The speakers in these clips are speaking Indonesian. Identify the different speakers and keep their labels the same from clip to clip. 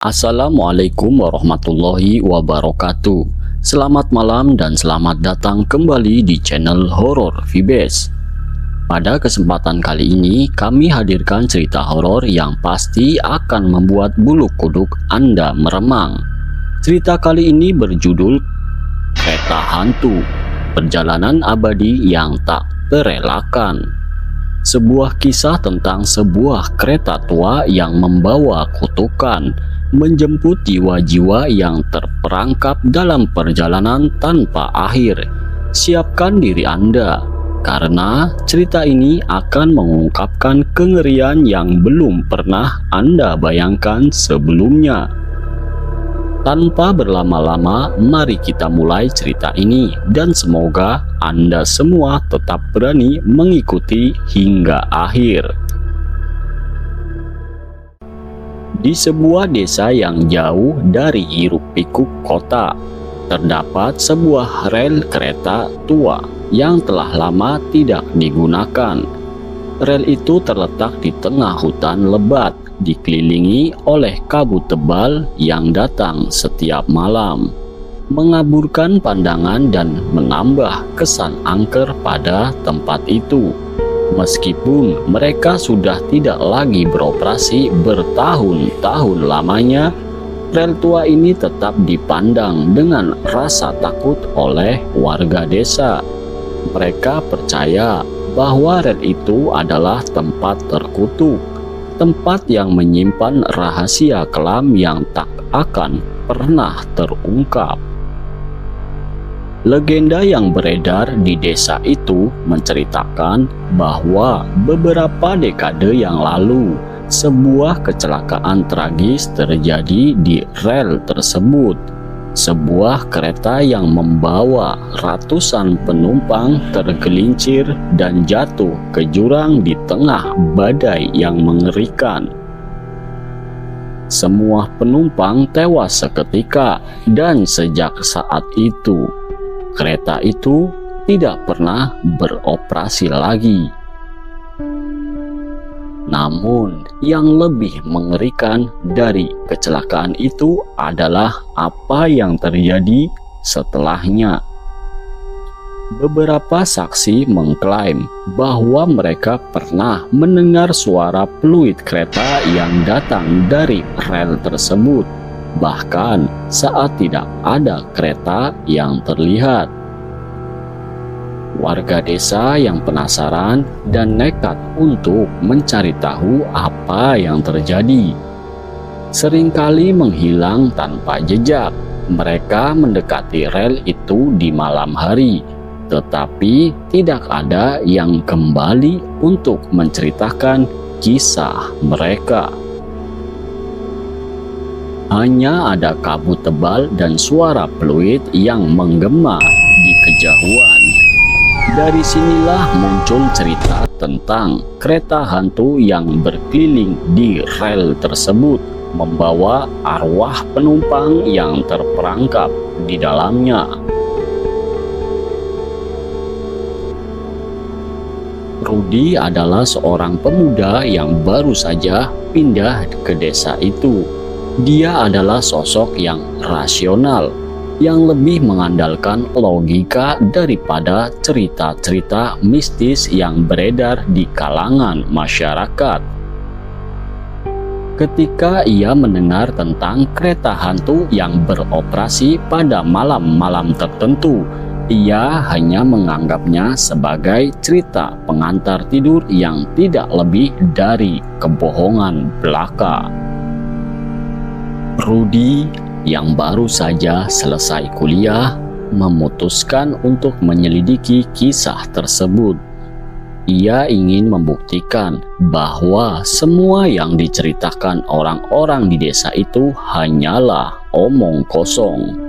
Speaker 1: Assalamualaikum warahmatullahi wabarakatuh. Selamat malam dan selamat datang kembali di channel Horor Vibes. Pada kesempatan kali ini kami hadirkan cerita horor yang pasti akan membuat bulu kuduk Anda meremang. Cerita kali ini berjudul Kereta Hantu, Perjalanan Abadi yang Tak Terelakkan. Sebuah kisah tentang sebuah kereta tua yang membawa kutukan, menjemput jiwa-jiwa yang terperangkap dalam perjalanan tanpa akhir. Siapkan diri Anda, karena cerita ini akan mengungkapkan kengerian yang belum pernah Anda bayangkan sebelumnya. Tanpa berlama-lama, mari kita mulai cerita ini dan semoga Anda semua tetap berani mengikuti hingga akhir. Di sebuah desa yang jauh dari hiruk-pikuk kota, terdapat sebuah rel kereta tua yang telah lama tidak digunakan. Rel itu terletak di tengah hutan lebat, dikelilingi oleh kabut tebal yang datang setiap malam, mengaburkan pandangan dan menambah kesan angker pada tempat itu. Meskipun mereka sudah tidak lagi beroperasi bertahun-tahun lamanya, rel tua ini tetap dipandang dengan rasa takut oleh warga desa. Mereka percaya bahwa rel itu adalah tempat terkutuk, tempat yang menyimpan rahasia kelam yang tak akan pernah terungkap. Legenda yang beredar di desa itu menceritakan bahwa beberapa dekade yang lalu, sebuah kecelakaan tragis terjadi di rel tersebut. Sebuah kereta yang membawa ratusan penumpang tergelincir dan jatuh ke jurang di tengah badai yang mengerikan. Semua penumpang tewas seketika, dan sejak saat itu kereta itu tidak pernah beroperasi lagi. Namun, yang lebih mengerikan dari kecelakaan itu adalah apa yang terjadi setelahnya. Beberapa saksi mengklaim bahwa mereka pernah mendengar suara peluit kereta yang datang dari rel tersebut, bahkan saat tidak ada kereta yang terlihat. Warga desa yang penasaran dan nekat untuk mencari tahu apa yang terjadi, seringkali menghilang tanpa jejak. Mereka mendekati rel itu di malam hari, tetapi tidak ada yang kembali untuk menceritakan kisah mereka. Hanya ada kabut tebal dan suara peluit yang menggema di kejauhan. Dari sinilah muncul cerita tentang kereta hantu yang berkeliling di rel tersebut, membawa arwah penumpang yang terperangkap di dalamnya. Rudi adalah seorang pemuda yang baru saja pindah ke desa itu. Dia adalah sosok yang rasional, yang lebih mengandalkan logika daripada cerita-cerita mistis yang beredar di kalangan masyarakat. Ketika ia mendengar tentang kereta hantu yang beroperasi pada malam-malam tertentu, ia hanya menganggapnya sebagai cerita pengantar tidur yang tidak lebih dari kebohongan belaka. Rudi yang baru saja selesai kuliah memutuskan untuk menyelidiki kisah tersebut. Ia ingin membuktikan bahwa semua yang diceritakan orang-orang di desa itu hanyalah omong kosong.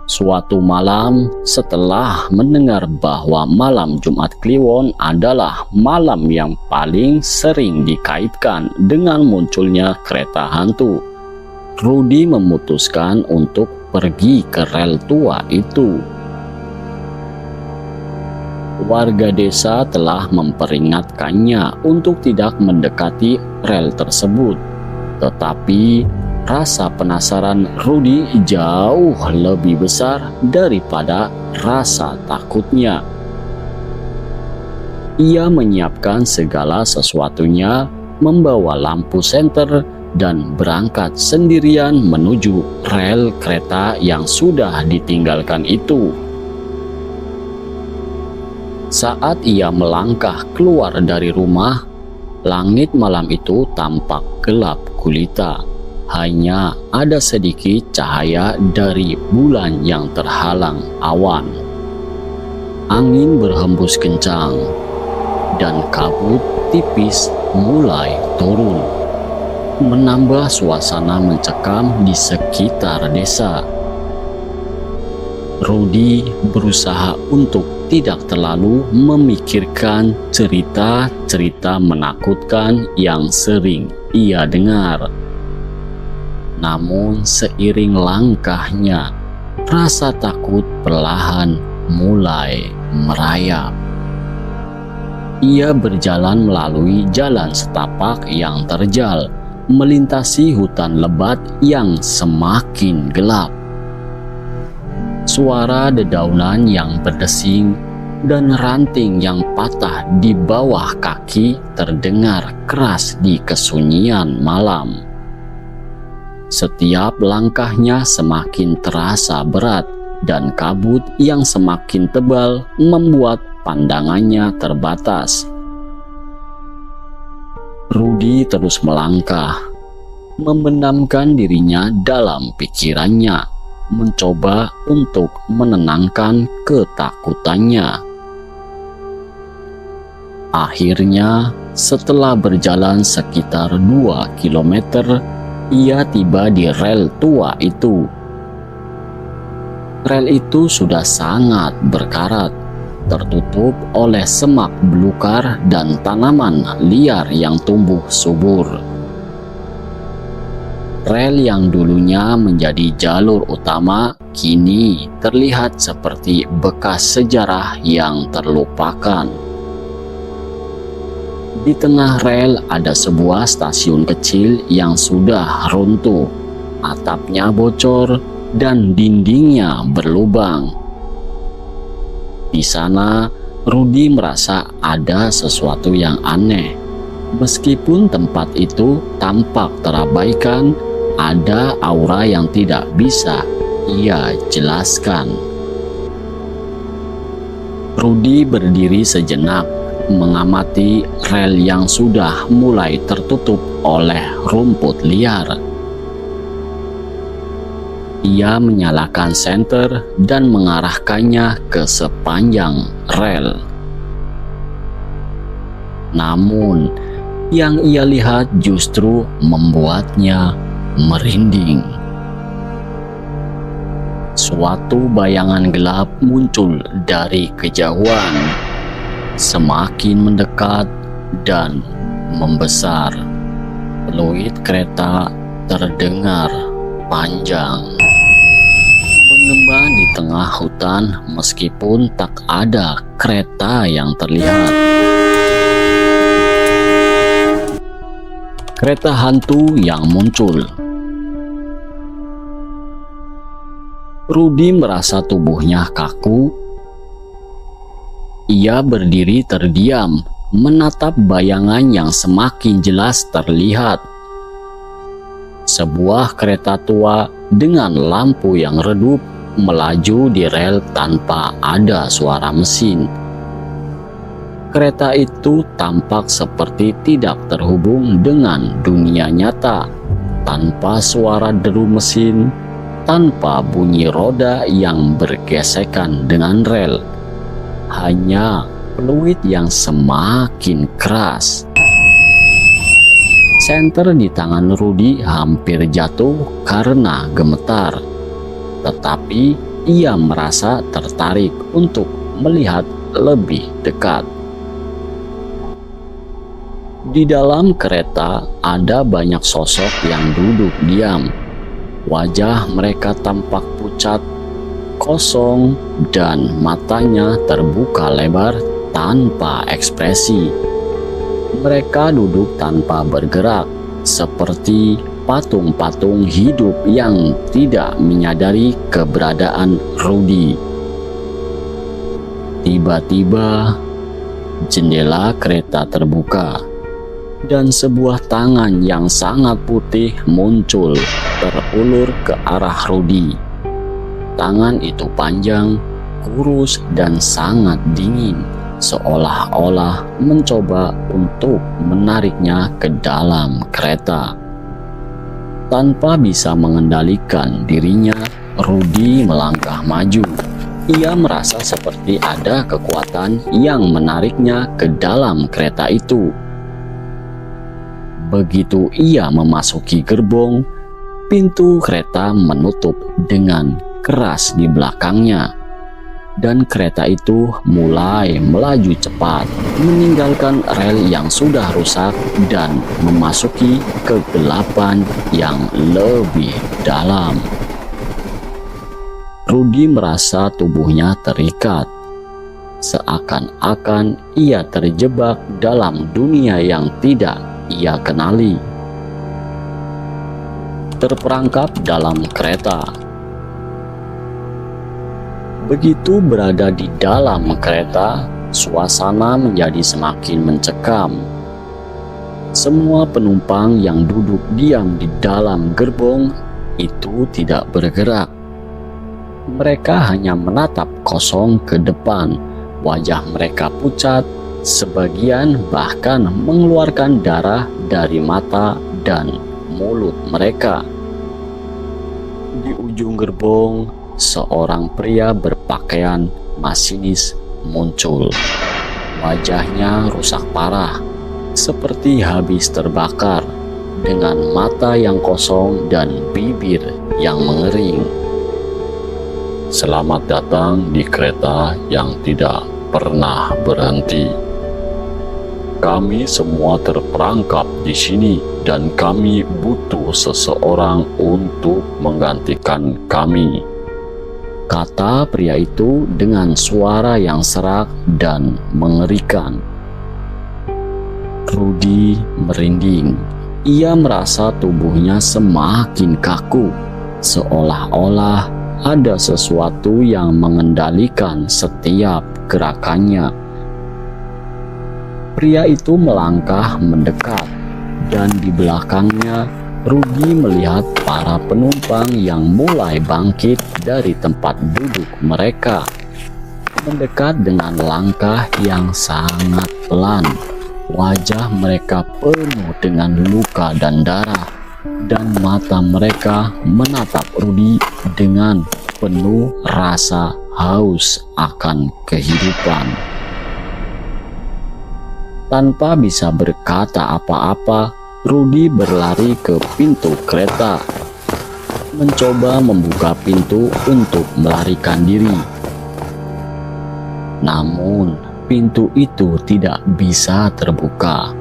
Speaker 1: Suatu malam, setelah mendengar bahwa malam Jumat Kliwon adalah malam yang paling sering dikaitkan dengan munculnya kereta hantu, Rudi memutuskan untuk pergi ke rel tua itu. Warga desa telah memperingatkannya untuk tidak mendekati rel tersebut. Tetapi rasa penasaran Rudy jauh lebih besar daripada rasa takutnya. Ia menyiapkan segala sesuatunya, membawa lampu senter, dan berangkat sendirian menuju rel kereta yang sudah ditinggalkan itu. Saat ia melangkah keluar dari rumah, langit malam itu tampak gelap gulita. Hanya ada sedikit cahaya dari bulan yang terhalang awan. Angin berhembus kencang, dan kabut tipis mulai turun, menambah suasana mencekam di sekitar desa. Rudy berusaha untuk tidak terlalu memikirkan cerita-cerita menakutkan yang sering ia dengar. Namun seiring langkahnya, rasa takut perlahan mulai merayap. Ia berjalan melalui jalan setapak yang terjal, melintasi hutan lebat yang semakin gelap. Suara dedaunan yang berdesing dan ranting yang patah di bawah kaki terdengar keras di kesunyian malam. Setiap langkahnya semakin terasa berat, dan kabut yang semakin tebal membuat pandangannya terbatas. Rudy terus melangkah, membenamkan dirinya dalam pikirannya, mencoba untuk menenangkan ketakutannya. Akhirnya, setelah berjalan sekitar 2 kilometer, ia tiba di rel tua itu. Rel itu sudah sangat berkarat, tertutup oleh semak belukar dan tanaman liar yang tumbuh subur. Rel yang dulunya menjadi jalur utama kini terlihat seperti bekas sejarah yang terlupakan. Di tengah rel ada sebuah stasiun kecil yang sudah runtuh, atapnya bocor dan dindingnya berlubang. Di sana, Rudy merasa ada sesuatu yang aneh. Meskipun tempat itu tampak terabaikan, ada aura yang tidak bisa ia jelaskan. Rudy berdiri sejenak, mengamati rel yang sudah mulai tertutup oleh rumput liar. Ia menyalakan senter dan mengarahkannya ke sepanjang rel. Namun, yang ia lihat justru membuatnya merinding. Suatu bayangan gelap muncul dari kejauhan, semakin mendekat dan membesar. Peluit kereta terdengar panjang, mengembang di tengah hutan meskipun tak ada kereta yang terlihat. Kereta hantu yang muncul. Rudy merasa tubuhnya kaku. Ia berdiri terdiam, menatap bayangan yang semakin jelas terlihat. Sebuah kereta tua dengan lampu yang redup melaju di rel tanpa ada suara mesin. Kereta itu tampak seperti tidak terhubung dengan dunia nyata, tanpa suara deru mesin, tanpa bunyi roda yang bergesekan dengan rel. Hanya peluit yang semakin keras. Senter di tangan Rudy hampir jatuh karena gemetar, tetapi ia merasa tertarik untuk melihat lebih dekat. Di dalam kereta ada banyak sosok yang duduk diam. Wajah mereka tampak pucat, kosong, dan matanya terbuka lebar tanpa ekspresi. Mereka duduk tanpa bergerak, seperti patung-patung hidup yang tidak menyadari keberadaan Rudy. Tiba-tiba, jendela kereta terbuka dan sebuah tangan yang sangat putih muncul terulur ke arah Rudy. Tangan itu panjang, kurus, dan sangat dingin, seolah-olah mencoba untuk menariknya ke dalam kereta. Tanpa bisa mengendalikan dirinya, Rudy melangkah maju. Ia merasa seperti ada kekuatan yang menariknya ke dalam kereta itu. Begitu ia memasuki gerbong, pintu kereta menutup dengan keras di belakangnya, dan kereta itu mulai melaju cepat, meninggalkan rel yang sudah rusak dan memasuki kegelapan yang lebih dalam. Rudy merasa tubuhnya terikat, seakan-akan ia terjebak dalam dunia yang tidak ia kenali. Terperangkap dalam kereta. Begitu berada di dalam kereta, suasana menjadi semakin mencekam. Semua penumpang yang duduk diam di dalam gerbong itu tidak bergerak. Mereka hanya menatap kosong ke depan. Wajah mereka pucat, sebagian bahkan mengeluarkan darah dari mata dan mulut mereka. Di ujung gerbong, seorang pria berpakaian masinis muncul. Wajahnya rusak parah, seperti habis terbakar, dengan mata yang kosong dan bibir yang mengering.
Speaker 2: Selamat datang di kereta yang tidak pernah berhenti. Kami semua terperangkap di sini dan kami butuh seseorang untuk menggantikan kami,
Speaker 1: kata pria itu dengan suara yang serak dan mengerikan. Rudy merinding. Ia merasa tubuhnya semakin kaku, seolah-olah ada sesuatu yang mengendalikan setiap gerakannya. Pria itu melangkah mendekat, dan di belakangnya Rudy melihat para penumpang yang mulai bangkit dari tempat duduk mereka, mendekat dengan langkah yang sangat pelan. Wajah mereka penuh dengan luka dan darah, dan mata mereka menatap Rudy dengan penuh rasa haus akan kehidupan. Tanpa bisa berkata apa-apa, Rudy berlari ke pintu kereta, mencoba membuka pintu untuk melarikan diri. Namun, pintu itu tidak bisa terbuka.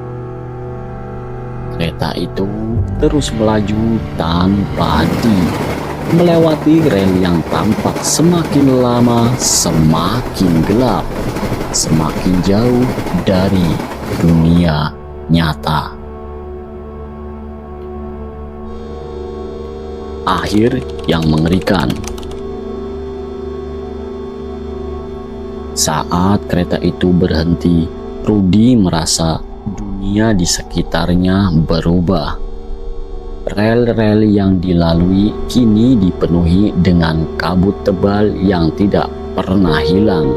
Speaker 1: Kereta itu terus melaju tanpa henti, melewati rel yang tampak semakin lama semakin gelap, semakin jauh dari dunia nyata. Akhir yang mengerikan. Saat kereta itu berhenti, Rudy merasa dunia di sekitarnya berubah. Rel-rel yang dilalui kini dipenuhi dengan kabut tebal yang tidak pernah hilang.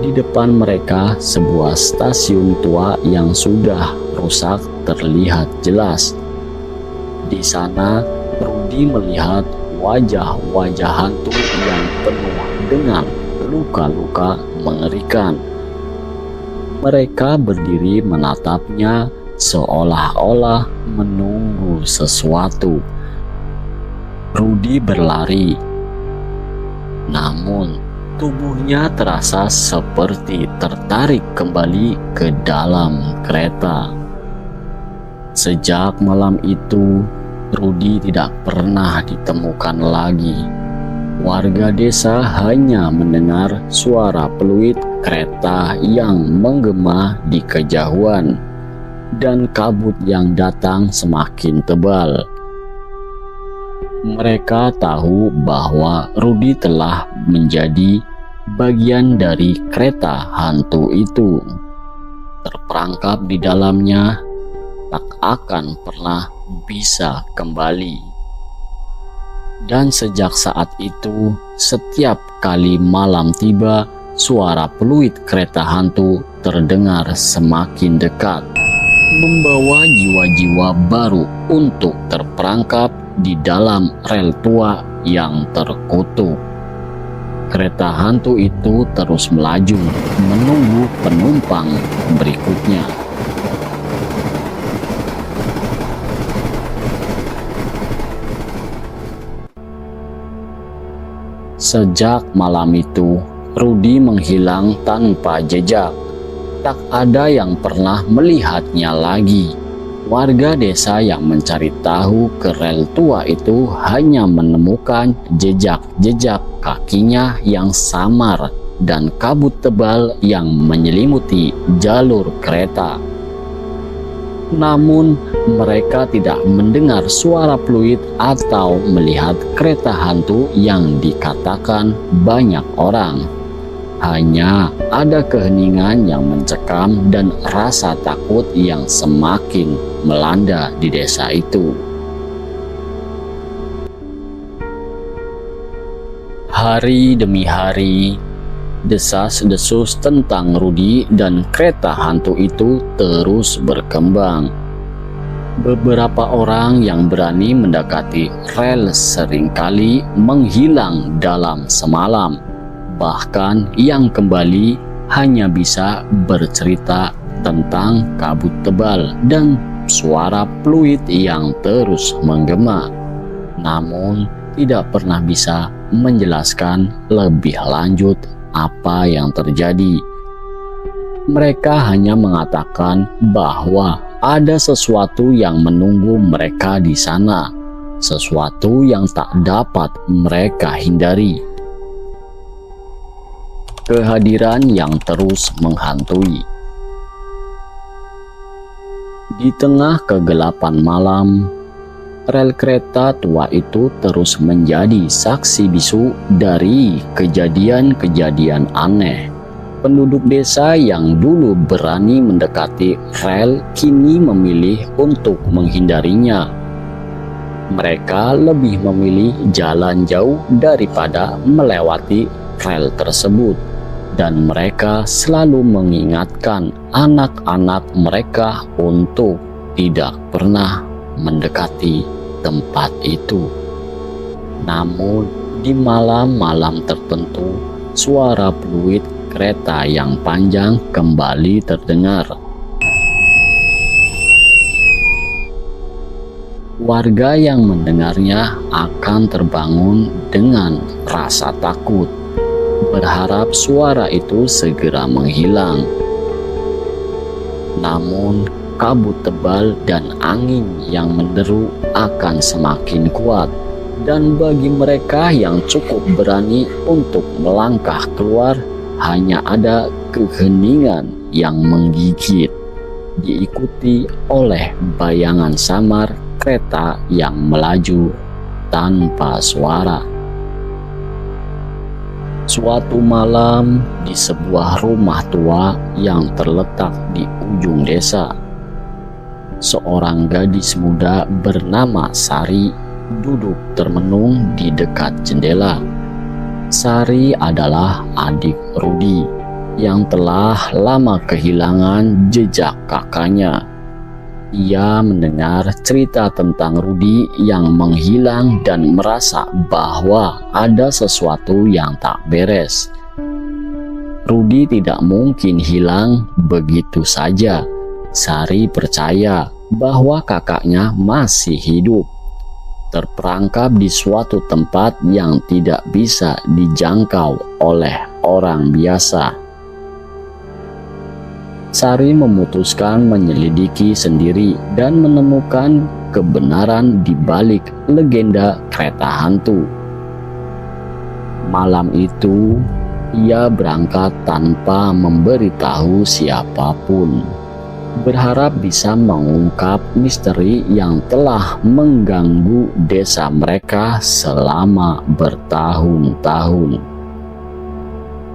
Speaker 1: Di depan mereka, sebuah stasiun tua yang sudah rusak terlihat jelas. Di sana, Rudy melihat wajah-wajah hantu yang penuh dengan luka-luka mengerikan. Mereka berdiri menatapnya seolah-olah menunggu sesuatu. Rudy berlari, namun tubuhnya terasa seperti tertarik kembali ke dalam kereta. Sejak malam itu, Rudy tidak pernah ditemukan lagi. Warga desa hanya mendengar suara peluit kereta yang menggema di kejauhan. dan kabut yang datang semakin tebal. Mereka tahu bahwa Rudy telah menjadi bagian dari kereta hantu itu. Terperangkap di dalamnya, tak akan pernah bisa kembali. Dan sejak saat itu, setiap kali malam tiba, suara peluit kereta hantu terdengar semakin dekat, membawa jiwa-jiwa baru untuk terperangkap di dalam rel tua yang terkutuk. Kereta hantu itu terus melaju, menunggu penumpang berikutnya. Sejak malam itu, Rudy menghilang tanpa jejak. Tak ada yang pernah melihatnya lagi. Warga desa yang mencari tahu ke rel tua itu hanya menemukan jejak-jejak kakinya yang samar dan kabut tebal yang menyelimuti jalur kereta. Namun, mereka tidak mendengar suara peluit atau melihat kereta hantu yang dikatakan banyak orang. Hanya ada keheningan yang mencekam dan rasa takut yang semakin melanda di desa itu. Hari demi hari, desas-desus tentang Rudy dan kereta hantu itu terus berkembang. Beberapa orang yang berani mendekati rel seringkali menghilang dalam semalam. Bahkan yang kembali hanya bisa bercerita tentang kabut tebal dan suara peluit yang terus menggema. Namun tidak pernah bisa menjelaskan lebih lanjut apa yang terjadi. Mereka hanya mengatakan bahwa ada sesuatu yang menunggu mereka di sana, sesuatu yang tak dapat mereka hindari. Kehadiran yang terus menghantui. Di tengah kegelapan malam, rel kereta tua itu terus menjadi saksi bisu dari kejadian-kejadian aneh. Penduduk desa yang dulu berani mendekati rel kini memilih untuk menghindarinya. Mereka lebih memilih jalan jauh daripada melewati rel tersebut. Dan mereka selalu mengingatkan anak-anak mereka untuk tidak pernah mendekati tempat itu. Namun di malam-malam tertentu, suara peluit kereta yang panjang kembali terdengar. Warga yang mendengarnya akan terbangun dengan rasa takut, berharap suara itu segera menghilang. Namun, kabut tebal dan angin yang menderu akan semakin kuat, dan bagi mereka yang cukup berani untuk melangkah keluar, hanya ada keheningan yang menggigit, diikuti oleh bayangan samar kereta yang melaju tanpa suara. Suatu malam di sebuah rumah tua yang terletak di ujung desa, seorang gadis muda bernama Sari duduk termenung di dekat jendela. Sari adalah adik Rudy yang telah lama kehilangan jejak kakaknya. Ia mendengar cerita tentang Rudy yang menghilang dan merasa bahwa ada sesuatu yang tak beres. Rudy tidak mungkin hilang begitu saja. Sari percaya bahwa kakaknya masih hidup, terperangkap di suatu tempat yang tidak bisa dijangkau oleh orang biasa. Sari memutuskan menyelidiki sendiri dan menemukan kebenaran di balik legenda kereta hantu. Malam itu, ia berangkat tanpa memberitahu siapapun. berharap bisa mengungkap misteri yang telah mengganggu desa mereka selama bertahun-tahun.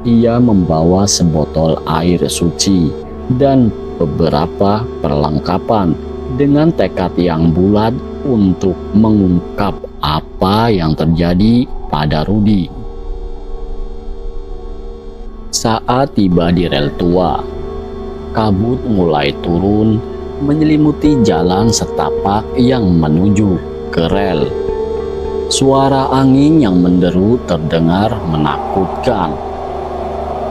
Speaker 1: Ia membawa sebotol air suci dan beberapa perlengkapan dengan tekad yang bulat untuk mengungkap apa yang terjadi pada Rudi. Saat tiba di rel tua, kabut mulai turun menyelimuti jalan setapak yang menuju ke rel. Suara angin yang menderu terdengar menakutkan.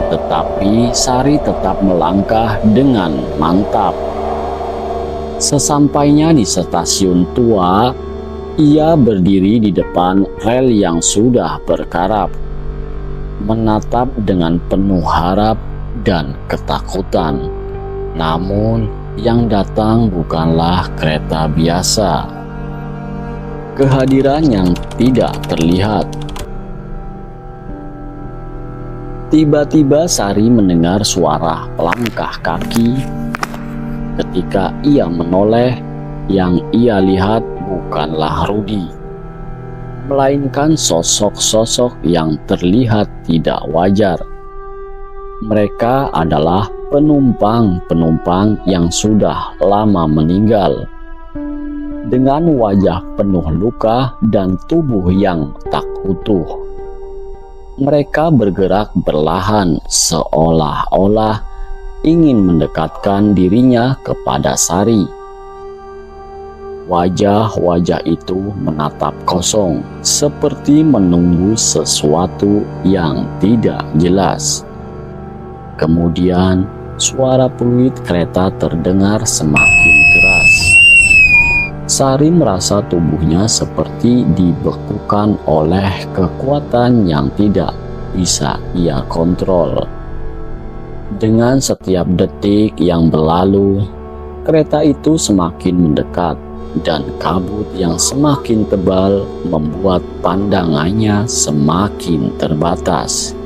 Speaker 1: Tetapi Sari tetap melangkah dengan mantap. Sesampainya di stasiun tua, ia berdiri di depan rel yang sudah berkarap, menatap dengan penuh harap dan ketakutan. Namun yang datang bukanlah kereta biasa. Kehadiran yang tidak terlihat. Tiba-tiba Sari mendengar suara langkah kaki. Ketika ia menoleh, yang ia lihat bukanlah Rudi, melainkan sosok-sosok yang terlihat tidak wajar. Mereka adalah penumpang-penumpang yang sudah lama meninggal, dengan wajah penuh luka dan tubuh yang tak utuh. Mereka bergerak berlahan seolah-olah ingin mendekatkan dirinya kepada Sari. Wajah-wajah itu menatap kosong, seperti menunggu sesuatu yang tidak jelas. Kemudian, suara peluit kereta terdengar semakin keras. Sari merasa tubuhnya seperti dibekukan oleh kekuatan yang tidak bisa ia kontrol. Dengan setiap detik yang berlalu, kereta itu semakin mendekat, dan kabut yang semakin tebal membuat pandangannya semakin terbatas.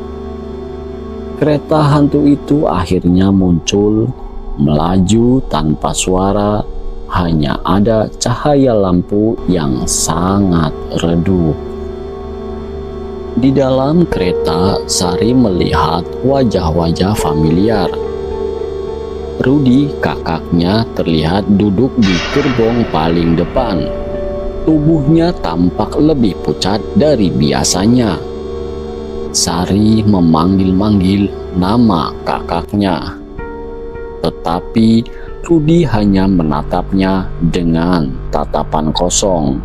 Speaker 1: Kereta hantu itu akhirnya muncul, melaju tanpa suara, hanya ada cahaya lampu yang sangat redup. Di dalam kereta, Sari melihat wajah-wajah familiar. Rudi, kakaknya, terlihat duduk di gerbong paling depan. Tubuhnya tampak lebih pucat dari biasanya. Sari memanggil-manggil nama kakaknya, tetapi Rudi hanya menatapnya dengan tatapan kosong,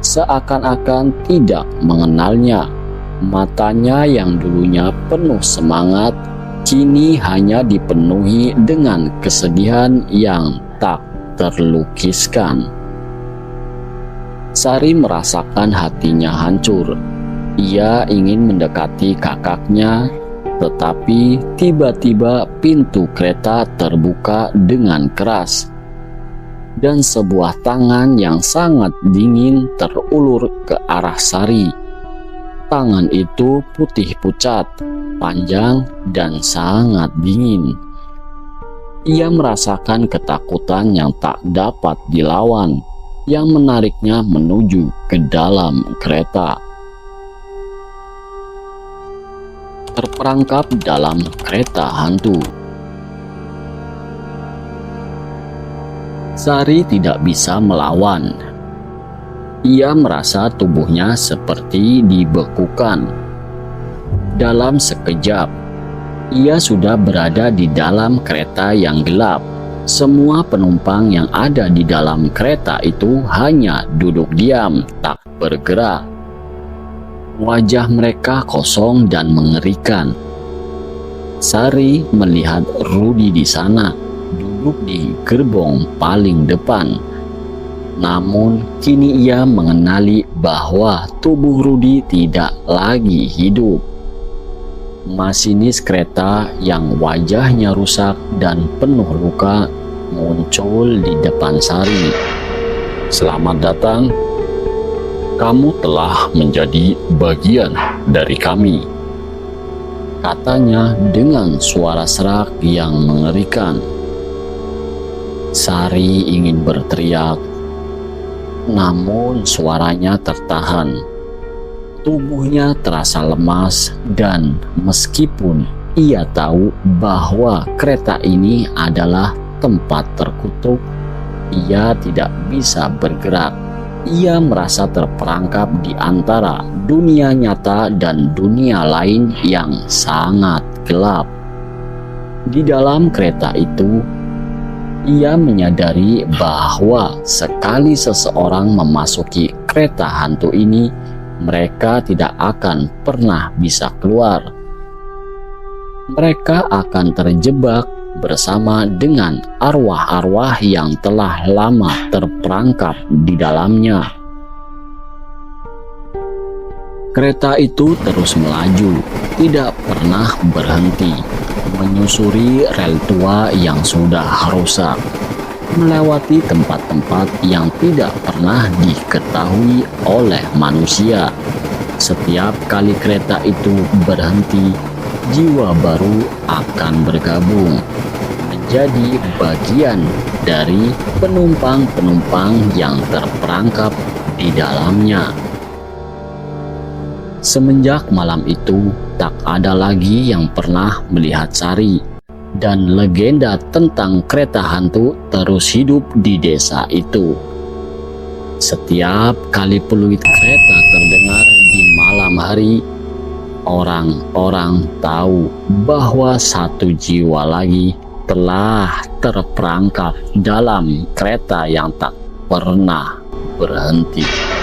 Speaker 1: seakan-akan tidak mengenalnya. Matanya yang dulunya penuh semangat, kini hanya dipenuhi dengan kesedihan yang tak terlukiskan. Sari merasakan hatinya hancur. Ia ingin mendekati kakaknya, tetapi tiba-tiba pintu kereta terbuka dengan keras, dan sebuah tangan yang sangat dingin terulur ke arah Sari. Tangan itu putih pucat, panjang, dan sangat dingin. Ia merasakan ketakutan yang tak dapat dilawan, yang menariknya menuju ke dalam kereta. Terperangkap dalam kereta hantu, Sari tidak bisa melawan. Ia merasa tubuhnya seperti dibekukan. Dalam sekejap, ia sudah berada di dalam kereta yang gelap. Semua penumpang yang ada di dalam kereta itu hanya duduk diam, tak bergerak. Wajah mereka kosong dan mengerikan. Sari melihat Rudi di sana, duduk di gerbong paling depan. Namun kini ia mengenali bahwa tubuh Rudi tidak lagi hidup. Masinis kereta yang wajahnya rusak dan penuh luka muncul di depan Sari.
Speaker 2: Selamat datang. Kamu telah menjadi bagian dari kami,
Speaker 1: katanya dengan suara serak yang mengerikan. Sari ingin berteriak, namun suaranya tertahan. Tubuhnya terasa lemas dan meskipun ia tahu bahwa kereta ini adalah tempat terkutuk, ia tidak bisa bergerak. Ia merasa terperangkap di antara dunia nyata dan dunia lain yang sangat gelap. Di dalam kereta itu, ia menyadari bahwa sekali seseorang memasuki kereta hantu ini, mereka tidak akan pernah bisa keluar. Mereka akan terjebak bersama dengan arwah-arwah yang telah lama terperangkap di dalamnya. Kereta itu terus melaju, tidak pernah berhenti, menyusuri rel tua yang sudah rusak, melewati tempat-tempat yang tidak pernah diketahui oleh manusia. Setiap kali kereta itu berhenti, jiwa baru akan bergabung menjadi bagian dari penumpang-penumpang yang terperangkap di dalamnya. Semenjak malam itu, tak ada lagi yang pernah melihat Sari, dan legenda tentang kereta hantu terus hidup di desa itu. Setiap kali peluit kereta terdengar di malam hari, orang-orang tahu bahwa satu jiwa lagi telah terperangkap dalam kereta yang tak pernah berhenti.